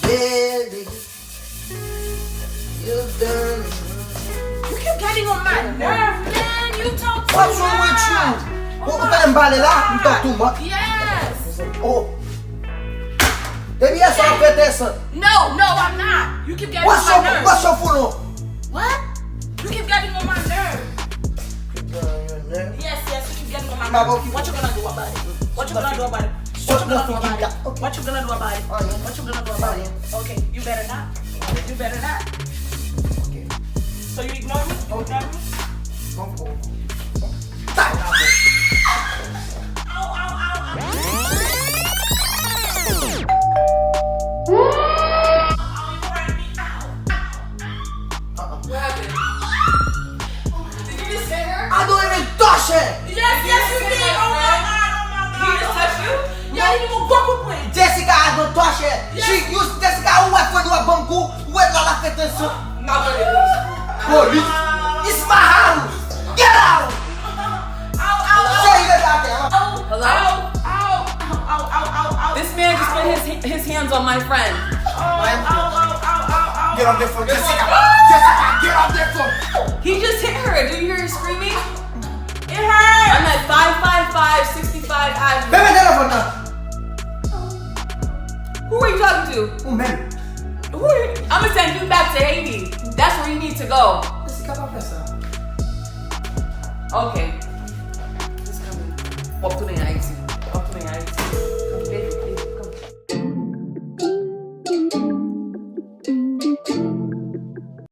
Baby, you've done it. You keep getting on my nerve, man. You talk too What's wrong with you? Oh Ou tá embale lá? my Não talk too much. Yes. Oh. Baby, yes, I'll pay attention. No, I'm not. You keep getting What's on my nerves. what's your phone? What? You keep getting on my nerves. Yes, you keep getting on my Babo, nerves. What you gonna do about it? What you gonna do about it? Shut nothing in that. What you gonna do about it? What you gonna do about it? Okay, you better not. You better not. Okay. So you ignore me? You ignore me? Vamos pôr. What happened? Did you just hit her? I don't even touch it. Yes, you did. Oh my god. He just touched you? Yeah, he will go with me. Jessica, I don't touch it. She used Jessica, who went for the banco, who went to la fête. Not really. Police. It's my house. Get out. Say that out there. Hello? Ow. This man just put his hands on my friend. Get on their phone, Jessica. Jessica, get on their phone. He just hit her. Do you hear her screaming? It hurt. I'm at 555 65 Avenue. Baby, telephone now. Who are you talking to? Oh, man. Who are you? I'm gonna send you back to Haiti. That's where you need to go. Jessica, pas faire ça. Okay. He's coming. Walk to the night.